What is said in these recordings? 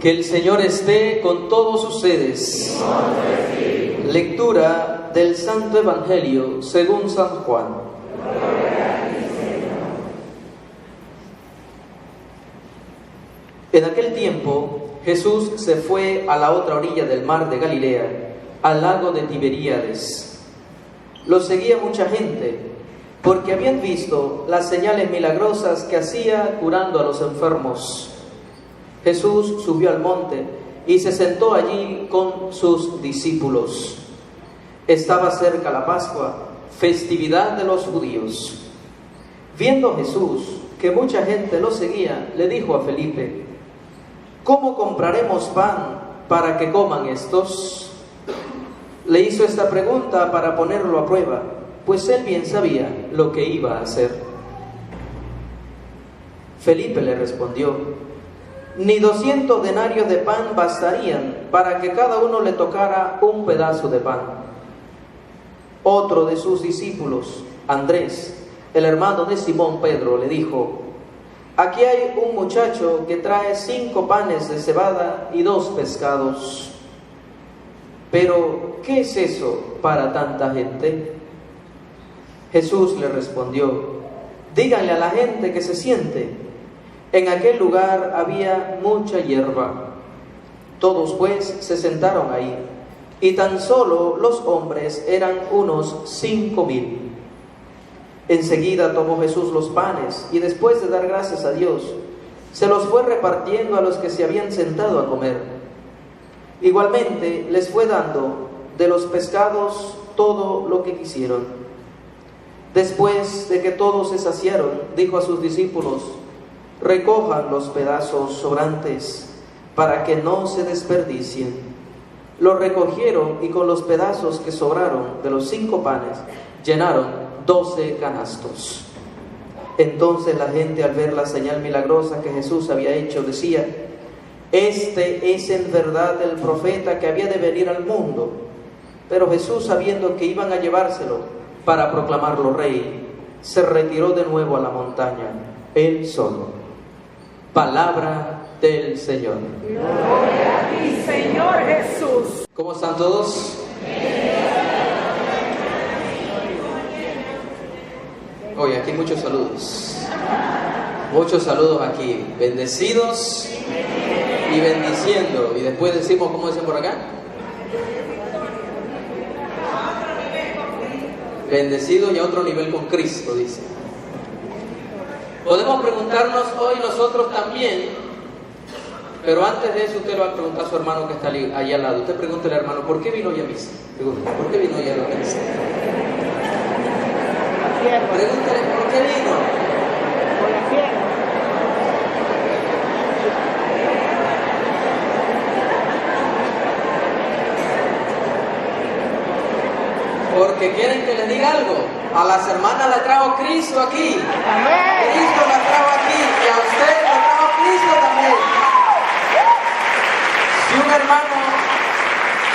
Que el Señor esté con todos ustedes. Lectura del Santo Evangelio según San Juan. En aquel tiempo, Jesús se fue a la otra orilla del mar de Galilea, al lago de Tiberíades. Lo seguía mucha gente, porque habían visto las señales milagrosas que hacía curando a los enfermos. Jesús subió al monte y se sentó allí con sus discípulos. Estaba cerca la Pascua, festividad de los judíos. Viendo Jesús que mucha gente lo seguía, le dijo a Felipe: ¿cómo compraremos pan para que coman estos? Le hizo esta pregunta para ponerlo a prueba, pues él bien sabía lo que iba a hacer. Felipe le respondió: ni 200 denarios de pan bastarían para que cada uno le tocara un pedazo de pan. Otro de sus discípulos, Andrés, el hermano de Simón Pedro, le dijo: aquí hay un muchacho que trae 5 panes de cebada y 2 pescados. Pero, ¿qué es eso para tanta gente? Jesús le respondió: díganle a la gente que se siente. En aquel lugar había mucha hierba. Todos pues se sentaron ahí, y tan solo los hombres eran unos 5,000. Enseguida tomó Jesús los panes, y después de dar gracias a Dios, se los fue repartiendo a los que se habían sentado a comer. Igualmente les fue dando de los pescados todo lo que quisieron. Después de que todos se saciaron, dijo a sus discípulos: recojan los pedazos sobrantes para que no se desperdicien. Los recogieron y con los pedazos que sobraron de los 5 panes llenaron 12 canastos. Entonces la gente, al ver la señal milagrosa que Jesús había hecho, decía: este es en verdad el profeta que había de venir al mundo. Pero Jesús, sabiendo que iban a llevárselo para proclamarlo rey, se retiró de nuevo a la montaña, él solo. Palabra del Señor. Gloria a ti, Señor Jesús. ¿Cómo están todos? Oye, aquí muchos saludos. Muchos saludos aquí. Bendecidos y bendiciendo. Y después decimos, ¿cómo dicen por acá? Bendecido y a otro nivel con Cristo, dice. Podemos preguntarnos hoy nosotros también, pero antes de eso usted le va a preguntar a su hermano que está ahí al lado. Usted pregúntele, hermano, ¿por qué vino hoy a misa? Pregúntele, ¿por qué vino hoy a la misa? Pregúntele, ¿por qué vino? Por la fiesta. Porque quieren que les diga algo. A las hermanas la trajo Cristo aquí. Amén. Cristo la trajo aquí y a usted la trajo Cristo también.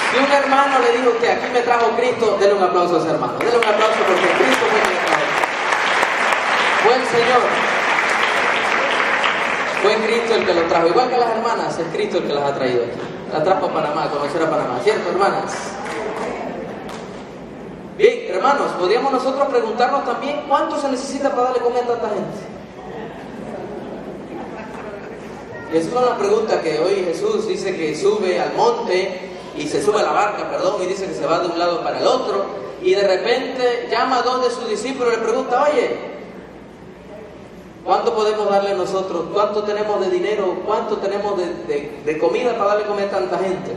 Si un hermano le dijo que aquí me trajo Cristo, denle un aplauso a ese hermano. Denle un aplauso porque Cristo fue quien le trajo. Fue el Señor. Fue Cristo el que lo trajo. Igual que a las hermanas, es Cristo el que las ha traído aquí. La trajo a Panamá, a conocer a Panamá. ¿Cierto, hermanas? Bien, hermanos, podríamos nosotros preguntarnos también ¿cuánto se necesita para darle comida a tanta gente? Y esa es una pregunta que hoy Jesús dice que sube al monte y se sube a la barca, y dice que se va de un lado para el otro, y de repente llama a 2 de sus discípulos y le pregunta: oye, ¿cuánto podemos darle nosotros? ¿Cuánto tenemos de dinero? ¿Cuánto tenemos de comida para darle comida a tanta gente?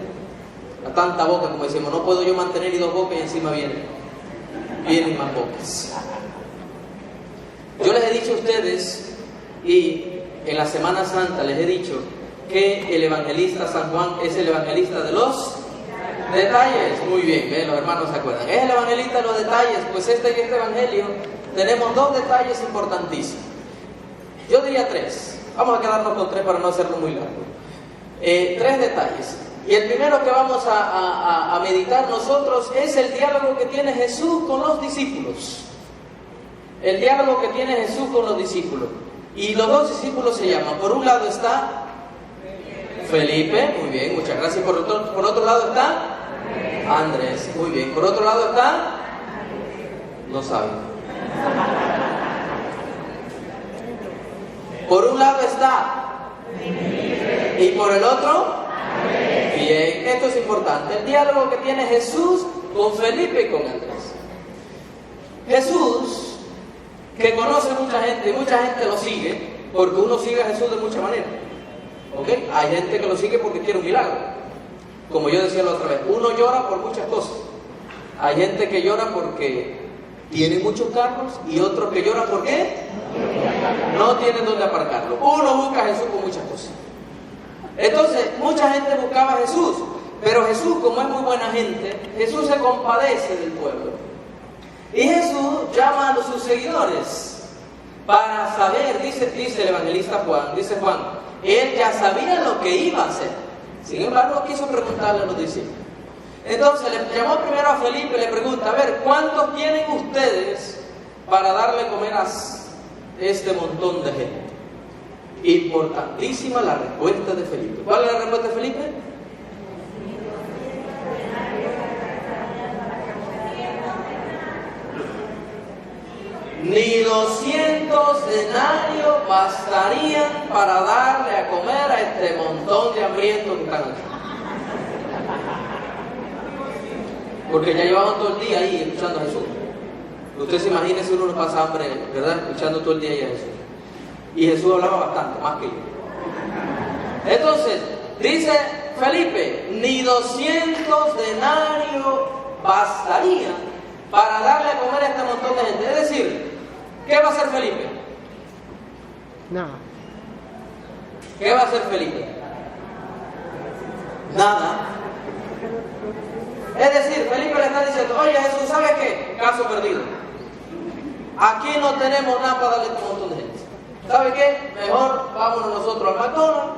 A tanta boca, como decimos, no puedo yo mantener ni 2 bocas y encima vienen más bocas. Yo les he dicho a ustedes, y en la Semana Santa les he dicho, que el evangelista San Juan es el evangelista de los detalles. Muy bien, los hermanos se acuerdan. Es el evangelista de los detalles. Pues en este evangelio tenemos 2 detalles importantísimos. Yo diría 3. Vamos a quedarnos con 3 para no hacerlo muy largo. 3 detalles. Y el primero que vamos a meditar nosotros es el diálogo que tiene Jesús con los discípulos. El diálogo que tiene Jesús con los discípulos. Y los 2 discípulos se llaman. Por un lado está Felipe, muy bien, muchas gracias. Por otro lado está Andrés, muy bien. Por otro lado está, no saben. Por un lado está, y por el otro, bien, esto es importante. El diálogo que tiene Jesús con Felipe y con Andrés. Jesús, que conoce mucha gente y mucha gente lo sigue, porque uno sigue a Jesús de muchas maneras. ¿Ok? Hay gente que lo sigue porque quiere un milagro. Como yo decía la otra vez, uno llora por muchas cosas. Hay gente que llora porque tiene muchos carros y otros que lloran porque no tienen dónde aparcarlo. Uno busca a Jesús por muchas cosas. Entonces, mucha gente buscaba a Jesús, pero Jesús, como es muy buena gente, Jesús se compadece del pueblo. Y Jesús llama a sus seguidores para saber, dice el evangelista Juan, dice Juan, él ya sabía lo que iba a hacer. Sin embargo, quiso preguntarle a los discípulos. Entonces le llamó primero a Felipe y le pregunta, a ver, ¿cuántos tienen ustedes para darle comer a este montón de gente? Importantísima la respuesta de Felipe. ¿Cuál es la respuesta de Felipe? Ni 200 denarios bastarían para darle a comer a este montón de hambrientos que están aquí. Porque ya llevaban todo el día ahí escuchando a Jesús. Usted se imagina si uno no pasa hambre, ¿verdad? Escuchando todo el día ahí a Jesús. Y Jesús hablaba bastante, más que yo. Entonces, dice Felipe, ni 200 denarios bastarían para darle a comer a este montón de gente. Es decir, ¿qué va a hacer Felipe? Nada. ¿Qué va a hacer Felipe? Nada. Es decir, Felipe le está diciendo, oye Jesús, ¿sabes qué? Caso perdido. Aquí no tenemos nada para darle a este montón de gente. ¿Sabe qué? Mejor vámonos nosotros al McDonald's.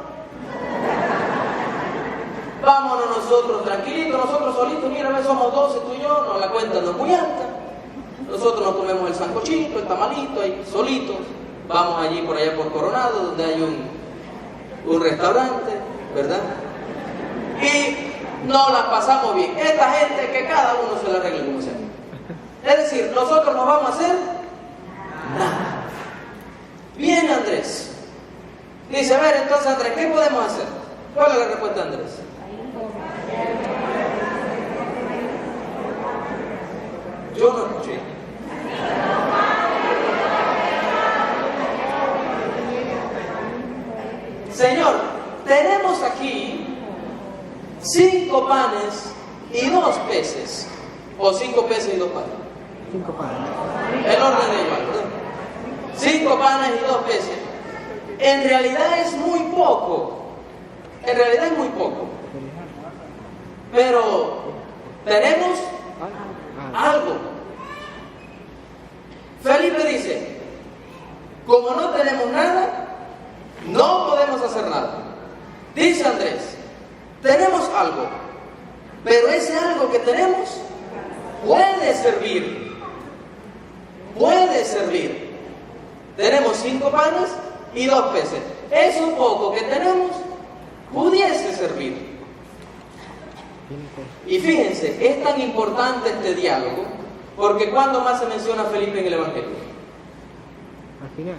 Vámonos nosotros tranquilitos, nosotros solitos. Mira, somos 12, tú y yo, no, la cuenta no es muy alta. Nosotros nos comemos el sancochito, el tamalito, ahí solitos. Vamos allí por allá por Coronado, donde hay un restaurante, ¿verdad? Y nos la pasamos bien. Esta gente que cada uno se la arregle como sea. Es decir, nosotros no vamos a hacer nada. Bien, Andrés. Dice, a ver, entonces Andrés, ¿qué podemos hacer? ¿Cuál es la respuesta de Andrés? Yo no escuché. Señor, tenemos aquí 5 panes y 2 peces. O 5 peces y 2 panes. 5 panes. El orden de igual, ¿verdad? 5 panes y 2 peces. En realidad es muy poco. En realidad es muy poco. Pero tenemos algo. Felipe dice, como no tenemos nada, no podemos hacer nada. Dice Andrés, tenemos algo, pero ese algo que tenemos puede servir. Puede servir. Tenemos 5 panes y 2 peces. Eso poco que tenemos pudiese servir. Y fíjense, es tan importante este diálogo, porque ¿cuándo más se menciona a Felipe en el Evangelio? Al final.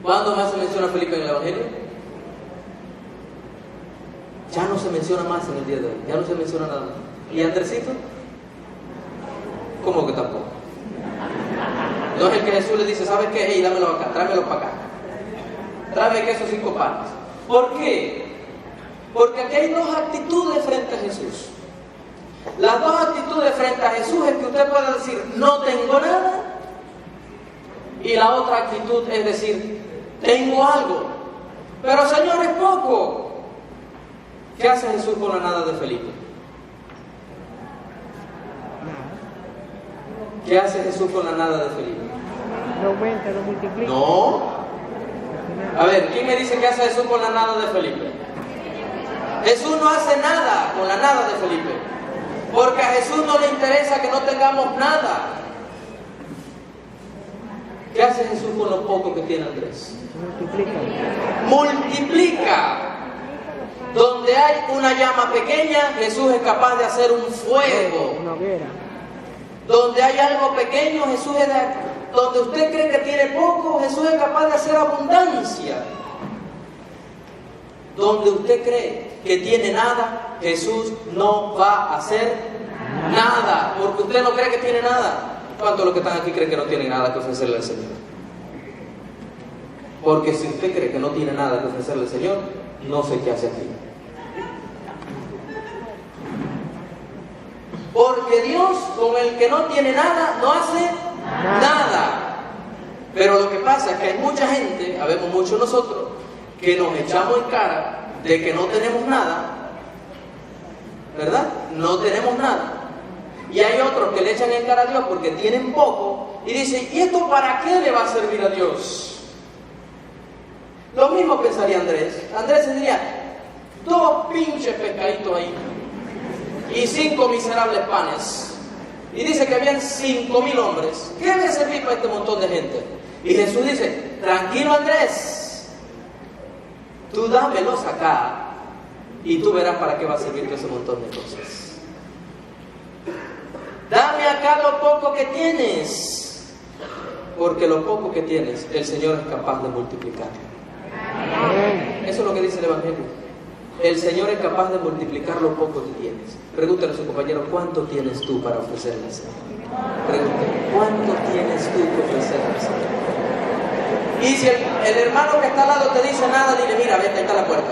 ¿Cuándo más se menciona a Felipe en el Evangelio? Ya no se menciona más en el día de hoy, ya no se menciona nada más. ¿Y Andresito? ¿Cómo que tampoco? No es el que Jesús le dice, ¿sabes qué? Hey, dámelo acá, tráemelo para acá. Tráeme que esos 5 panes. ¿Por qué? Porque aquí hay 2 actitudes frente a Jesús. Las 2 actitudes frente a Jesús es que usted puede decir, no tengo nada. Y la otra actitud es decir, tengo algo. Pero Señor, es poco. ¿Qué hace Jesús con la nada de Felipe? ¿Qué hace Jesús con la nada de Felipe? Lo aumenta, lo multiplica. No. A ver, ¿quién me dice qué hace Jesús con la nada de Felipe? Jesús no hace nada con la nada de Felipe. Porque a Jesús no le interesa que no tengamos nada. ¿Qué ¿Qué hace Jesús con lo poco que tiene Andrés? Multiplica. Multiplica. Donde hay una llama pequeña, Jesús es capaz de hacer un fuego. Una hoguera. Donde hay algo pequeño, Jesús es donde usted cree que tiene poco, Jesús es capaz de hacer abundancia. Donde usted cree que tiene nada, Jesús no va a hacer nada, porque usted no cree que tiene nada. ¿Cuántos de los que están aquí creen que no tienen nada que ofrecerle al Señor? Porque si usted cree que no tiene nada que ofrecerle al Señor, no sé qué hace aquí. Porque Dios, con el que no tiene nada, no hace nada. Pero lo que pasa es que hay mucha gente, habemos muchos nosotros, que nos echamos en cara de que no tenemos nada, ¿verdad? No tenemos nada. Y hay otros que le echan en cara a Dios porque tienen poco y dicen, ¿y esto para qué le va a servir a Dios? Lo mismo pensaría Andrés. Andrés se diría, 2 pinches pescaditos ahí y 5 miserables panes. Y dice que habían 5.000 hombres. ¿Qué le servir para este montón de gente? Y Jesús dice, tranquilo Andrés, tú dámelos acá y tú verás para qué va a servir todo ese montón de cosas. Dame acá lo poco que tienes, porque lo poco que tienes, el Señor es capaz de multiplicar. Eso es lo que dice el Evangelio. El Señor es capaz de multiplicar lo poco que tienes. Pregúntale a su compañero, ¿cuánto tienes tú para ofrecerle al Señor? Pregúntale, ¿cuánto tienes tú que ofrecerle al Señor? Y si el hermano que está al lado te dice nada, dile, mira, vete, ahí está la puerta.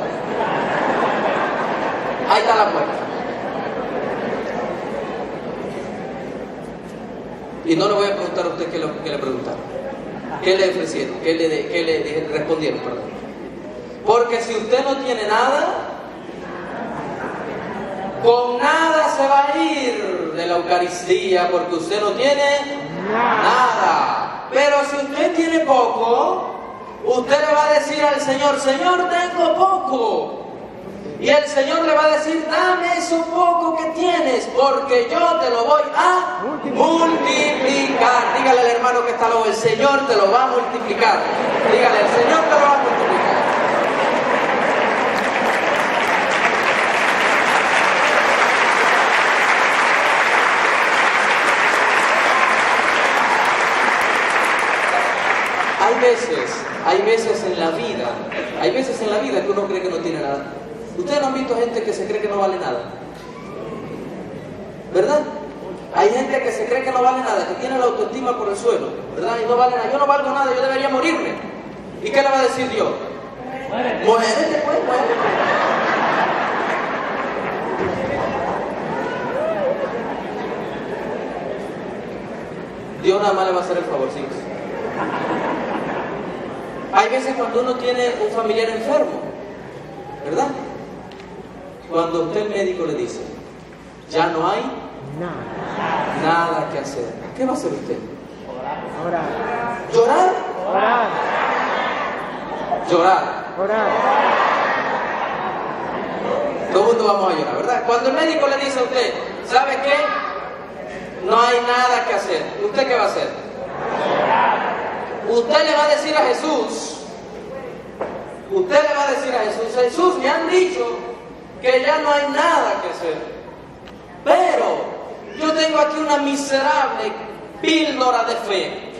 Ahí está la puerta. Y no le voy a preguntar a usted qué le preguntaron, qué le ofrecieron, qué le respondieron, perdón. Porque si usted no tiene nada, con nada se va a ir de la Eucaristía, porque usted no tiene nada. Pero si usted tiene poco, usted le va a decir al Señor, Señor, tengo poco. Y el Señor le va a decir, dame eso poco que tienes, porque yo te lo voy a multiplicar. Dígale al hermano que está al lado, el Señor te lo va a multiplicar. Dígale, el Señor te lo va a multiplicar. Hay veces en la vida que uno cree que no tiene nada. Ustedes no han visto gente que se cree que no vale nada, ¿verdad? Hay gente que se cree que no vale nada, que tiene la autoestima por el suelo, ¿verdad? Y no vale nada, yo no valgo nada, yo debería morirme. ¿Y qué le va a decir Dios? Muérete, pues, muérete. Dios nada más le va a hacer el favorcito. Hay veces cuando uno tiene un familiar enfermo, ¿verdad? Cuando usted el médico le dice, ya no hay nada que hacer, ¿qué va a hacer usted? Orar. ¿Llorar? Orar. Llorar. Orar. Todo el mundo vamos a llorar, ¿verdad? Cuando el médico le dice a usted, ¿sabe qué? No hay nada que hacer. ¿Usted qué va a hacer? Usted le va a decir a Jesús, Jesús, me han dicho que ya no hay nada que hacer, pero yo tengo aquí una miserable píldora de fe.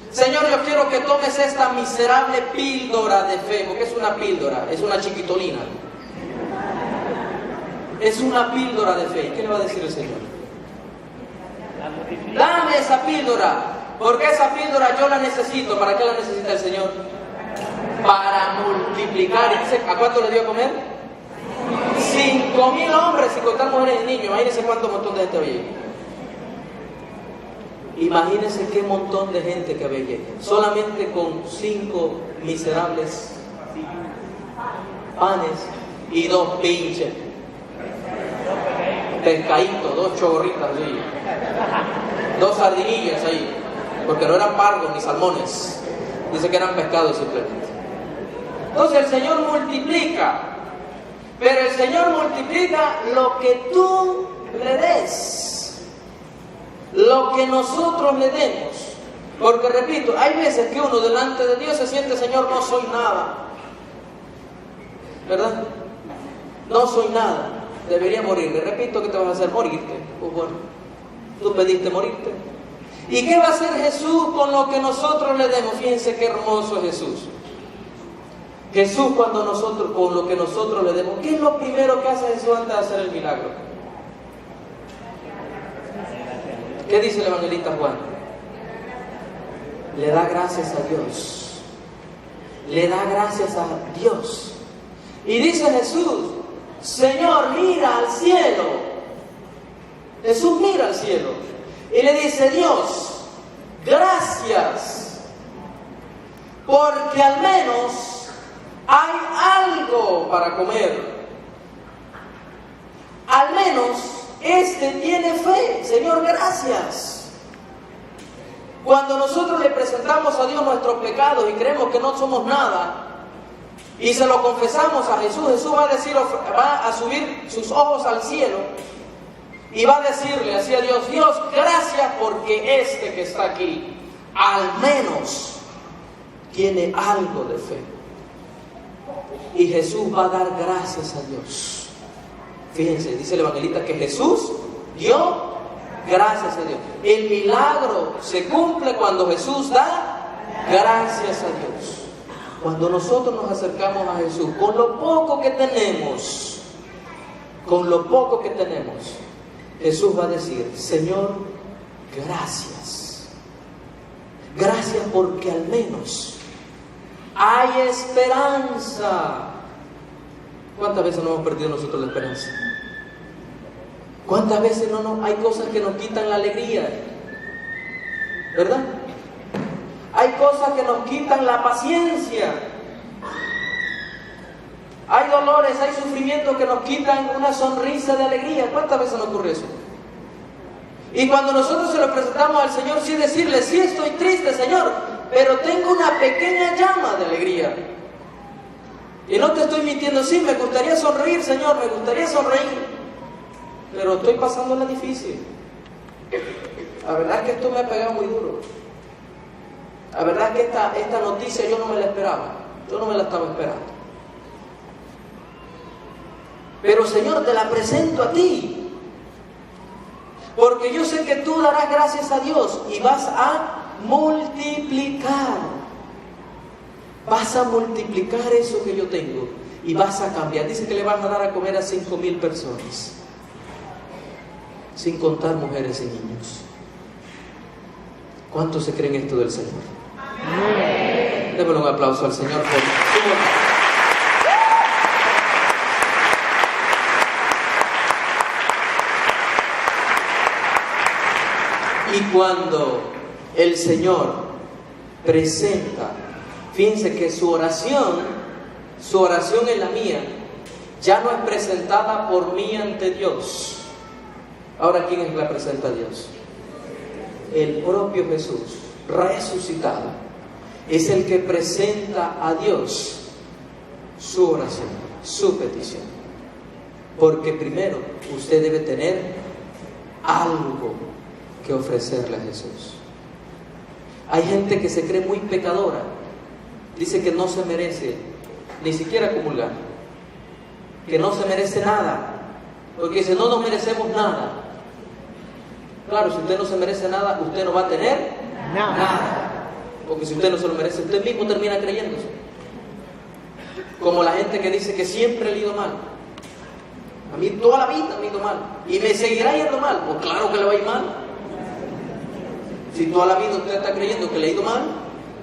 Señor, yo quiero que tomes esta miserable píldora de fe, porque es una píldora, es una chiquitolina. Es una píldora de fe. ¿Y qué le va a decir el Señor? Dame esa píldora, porque esa píldora yo la necesito. ¿Para qué la necesita el Señor? Para multiplicar. ¿Y dice, a cuánto le dio a comer? 5.000 hombres, sin contar mujeres y niños. Imagínense cuánto montón de gente había. Imagínense qué montón de gente que había. Solamente con 5 miserables panes y 2 pinches pescaditos, 2 chorritas ahí, 2 sardinillas ahí, porque no eran pargos ni salmones, dice que eran pescados simplemente. Entonces el Señor multiplica, pero el Señor multiplica lo que tú le des, lo que nosotros le demos. Porque repito, hay veces que uno delante de Dios se siente, Señor, no soy nada. ¿Verdad? No soy nada. Debería morir. Le repito, ¿qué te vas a hacer? Morirte. Pues bueno, tú pediste morirte. ¿Y qué va a hacer Jesús con lo que nosotros le demos? Fíjense qué hermoso es Jesús. Jesús con lo que nosotros le demos, ¿qué es lo primero que hace Jesús antes de hacer el milagro? ¿Qué dice el evangelista Juan? Le da gracias a Dios. Le da gracias a Dios. Y dice Jesús, Señor, mira al cielo. Jesús mira al cielo y le dice, Dios, gracias, porque al menos hay algo para comer. Al menos este tiene fe. Señor, gracias. Cuando nosotros le presentamos a Dios nuestros pecados y creemos que no somos nada, y se lo confesamos a Jesús, Jesús va a subir sus ojos al cielo y va a decirle así a Dios, Dios, gracias porque este que está aquí, al menos tiene algo de fe. Y Jesús va a dar gracias a Dios. Fíjense, dice el evangelista que Jesús dio gracias a Dios. El milagro se cumple cuando Jesús da gracias a Dios. Cuando nosotros nos acercamos a Jesús con lo poco que tenemos, Jesús va a decir, Señor, gracias. Gracias porque al menos hay esperanza. ¿Cuántas veces no hemos perdido nosotros la esperanza? ¿Cuántas veces hay cosas que nos quitan la alegría? ¿Verdad? Hay cosas que nos quitan la paciencia. Hay dolores, hay sufrimientos que nos quitan una sonrisa de alegría. ¿Cuántas veces nos ocurre eso? Y cuando nosotros se lo presentamos al Señor, sí decirle, sí estoy triste, Señor, pero tengo una pequeña llama de alegría. Y no te estoy mintiendo, sí, me gustaría sonreír, Señor, me gustaría sonreír, pero estoy pasándola difícil. La verdad es que esto me ha pegado muy duro. La verdad es que esta noticia yo no me la esperaba. Yo no me la estaba esperando. Pero Señor, te la presento a ti. Porque yo sé que tú darás gracias a Dios y vas a multiplicar. Vas a multiplicar eso que yo tengo y vas a cambiar. Dice que le van a dar a comer a 5,000 personas. Sin contar mujeres y niños. ¿Cuántos se creen esto del Señor? Amén. Démosle un aplauso al Señor por su bondad. Y cuando el Señor presenta, fíjense que su oración es la mía, ya no es presentada por mí ante Dios. Ahora, ¿quién es la presenta a Dios? El propio Jesús, resucitado, es el que presenta a Dios su oración, su petición. Porque primero usted debe tener algo que ofrecerle a Jesús. Hay gente que se cree muy pecadora, dice que no se merece ni siquiera comulgar, que no se merece nada, porque dice, no nos merecemos nada. Claro, si usted no se merece nada, usted no va a tener nada. Porque si usted no se lo merece, usted mismo termina creyéndose. Como la gente que dice que siempre le ha ido mal. A mí toda la vida me ha ido mal. Y me seguirá yendo mal. Pues claro que le va a ir mal. Si toda la vida usted está creyendo que le ha ido mal,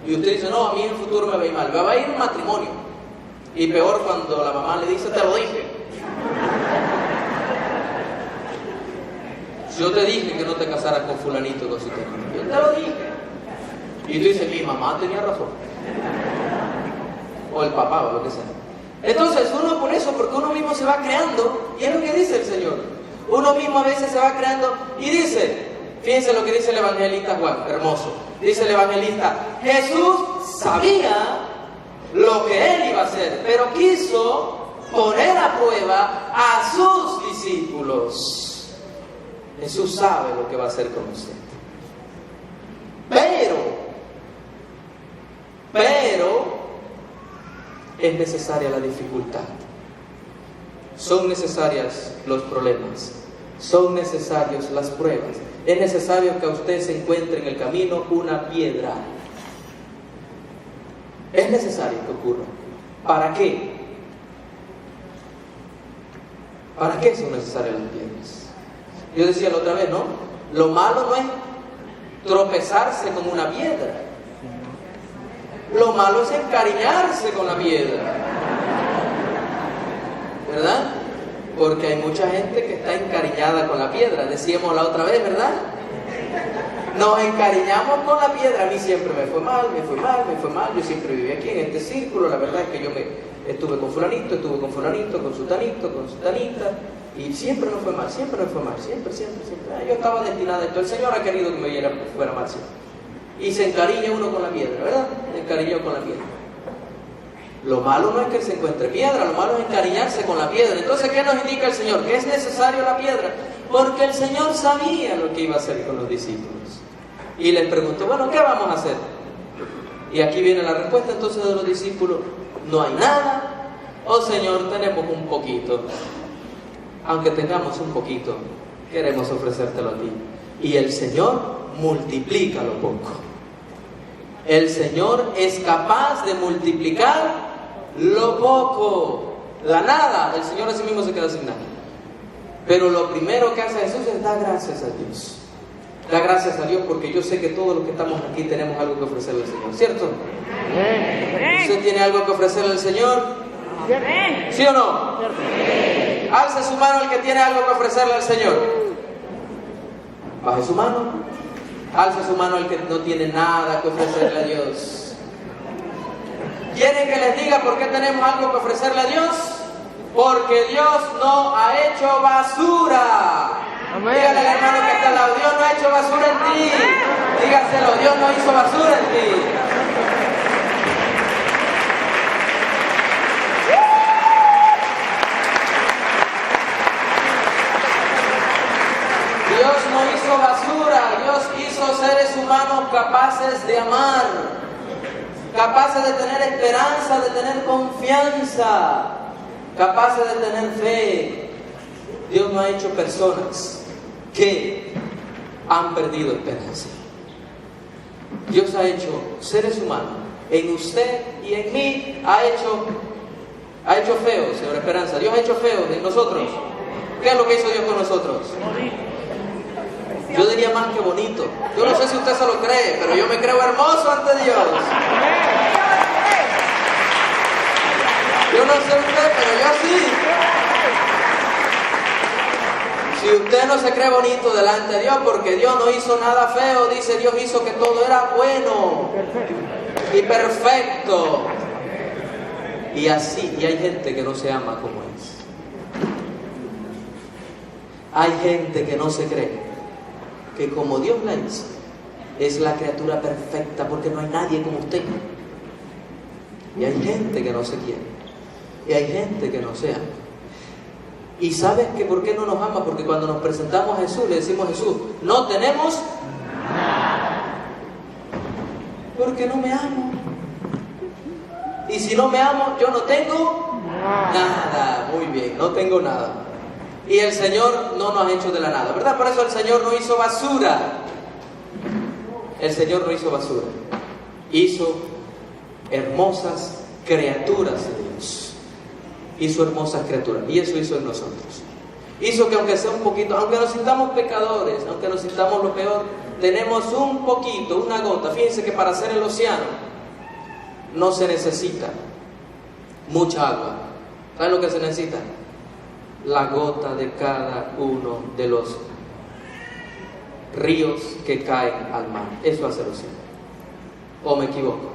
y usted dice, no, a mí en el futuro me va a ir mal. Me va a ir un matrimonio. Y peor cuando la mamá le dice, te lo dije. Yo te dije que no te casaras con fulanito y cosita. Yo te lo dije. Y tú dices, mi mamá tenía razón. O el papá, o lo que sea. Entonces uno por eso, porque uno mismo se va creando, y es lo que dice el Señor. Uno mismo a veces se va creando y dice, fíjense lo que dice el evangelista Juan, hermoso. Dice el evangelista, Jesús sabía lo que él iba a hacer, pero quiso poner a prueba a sus discípulos. Jesús sabe lo que va a hacer con usted. Pero Pero es necesaria la dificultad. Son necesarias los problemas. Son necesarias las pruebas. Es necesario que a usted se encuentre en el camino una piedra. Es necesario que ocurra. ¿Para qué? ¿Para qué son necesarias las piedras? Yo decía la otra vez, ¿no? Lo malo no es tropezarse con una piedra. Lo malo es encariñarse con la piedra. ¿Verdad? Porque hay mucha gente que está encariñada con la piedra. Decíamos la otra vez, ¿verdad? Nos encariñamos con la piedra. A mí siempre me fue mal. Yo siempre viví aquí en este círculo. La verdad es que yo estuve con fulanito, con sutanito, con sutanita. Y siempre me fue mal. Siempre. Yo estaba destinada a esto. El Señor ha querido que me fuera mal siempre. Y se encariña uno con la piedra, ¿verdad? Se encariñó con la piedra. Lo malo no es que se encuentre piedra, lo malo es encariñarse con la piedra. Entonces, ¿qué nos indica el Señor? Que es necesario la piedra. Porque el Señor sabía lo que iba a hacer con los discípulos. Y les preguntó, bueno, ¿qué vamos a hacer? Y aquí viene la respuesta entonces de los discípulos. No hay nada. Oh Señor, tenemos un poquito. Aunque tengamos un poquito, queremos ofrecértelo a ti. Y el Señor multiplica lo poco. El Señor es capaz de multiplicar lo poco, la nada. El Señor así mismo se queda sin nada. Pero lo primero que hace Jesús es dar gracias a Dios. Da gracias a Dios porque yo sé que todos los que estamos aquí tenemos algo que ofrecerle al Señor, ¿cierto? ¿Usted tiene algo que ofrecerle al Señor? ¿Sí o no? Alce su mano el que tiene algo que ofrecerle al Señor. Baje su mano. Alce su mano el que no tiene nada que ofrecerle a Dios. ¿Quieren que les diga por qué tenemos algo que ofrecerle a Dios? Porque Dios no ha hecho basura. Amén. Dígale al hermano que está al lado, Dios no ha hecho basura en ti. Dígaselo, Dios no hizo basura en ti. Dios no hizo basura, Dios hizo seres humanos capaces de amar, capaces de tener esperanza, de tener confianza, capaces de tener fe. Dios no ha hecho personas que han perdido esperanza. Dios ha hecho seres humanos, en usted y en mí, ha hecho feos, señor Esperanza. Dios ha hecho feos en nosotros. ¿Qué es lo que hizo Dios con nosotros? Yo diría más que bonito. Yo no sé si usted se lo cree, pero yo me creo hermoso ante Dios. Yo no sé usted, pero yo sí. Si usted no se cree bonito delante de Dios, porque Dios no hizo nada feo, dice Dios hizo que todo era bueno y perfecto. Y así, y hay gente que no se ama como es. Hay gente que no se cree que como Dios la hizo, es la criatura perfecta, porque no hay nadie como usted. Y hay gente que no se quiere. Y hay gente que no se ama. ¿Y sabes que por qué no nos ama? Porque cuando nos presentamos a Jesús, le decimos a Jesús, no tenemos nada. Porque no me amo. Y si no me amo, yo no tengo nada. Muy bien, no tengo nada. Y el Señor no nos ha hecho de la nada, ¿verdad? Por eso el Señor no hizo basura. El Señor no hizo basura. Hizo hermosas criaturas de Dios. Hizo hermosas criaturas. Y eso hizo en nosotros. Hizo que aunque sea un poquito, aunque nos sintamos pecadores, aunque nos sintamos lo peor, tenemos un poquito, una gota. Fíjense que para hacer el océano no se necesita mucha agua. ¿Saben lo que se necesita? La gota de cada uno de los ríos que caen al mar. Eso hace el océano. ¿O me equivoco?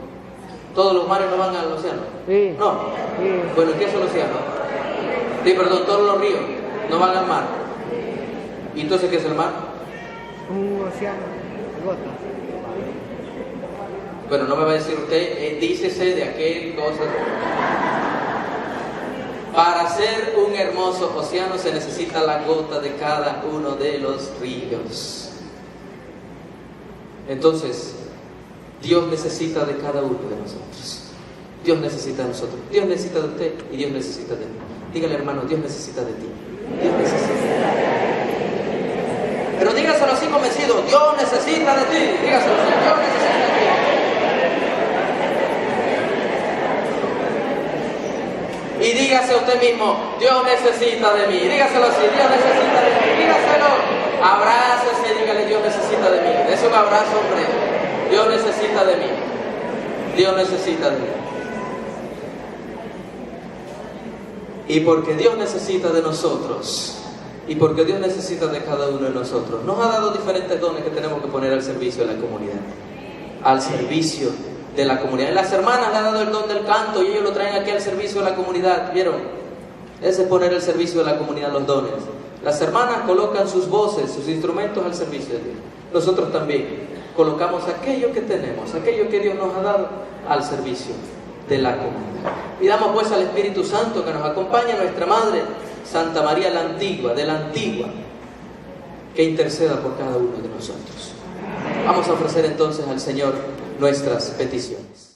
¿Todos los mares no van al océano? Sí. No. Sí. Bueno, ¿qué es el océano? Sí, perdón, todos los ríos no van al mar. ¿Y entonces qué es el mar? Un océano de gotas. Bueno, no me va a decir usted, dícese de aquel cosa. Para hacer un hermoso océano se necesita la gota de cada uno de los ríos. Entonces, Dios necesita de cada uno de nosotros. Dios necesita de nosotros. Dios necesita de usted y Dios necesita de mí. Dígale, hermano, Dios necesita de ti. Dios necesita de ti. Pero dígaselo así convencido, Dios necesita de ti. Dígaselo así, Dios necesita de ti. Y dígase usted mismo, Dios necesita de mí. Dígaselo así, Dios necesita de mí. Dígaselo. Abrácese y dígale, Dios necesita de mí. Dese un abrazo, hombre. Dios necesita de mí. Dios necesita de mí. Y porque Dios necesita de nosotros, y porque Dios necesita de cada uno de nosotros, nos ha dado diferentes dones que tenemos que poner al servicio de la comunidad. Al servicio de la comunidad. Las hermanas le han dado el don del canto y ellos lo traen aquí al servicio de la comunidad. ¿Vieron? Ese es poner el servicio de la comunidad, los dones. Las hermanas colocan sus voces, sus instrumentos al servicio de Dios. Nosotros también colocamos aquello que tenemos, aquello que Dios nos ha dado al servicio de la comunidad. Pidamos pues al Espíritu Santo que nos acompañe, nuestra Madre Santa María la Antigua, de la Antigua, que interceda por cada uno de nosotros. Vamos a ofrecer entonces al Señor nuestras peticiones.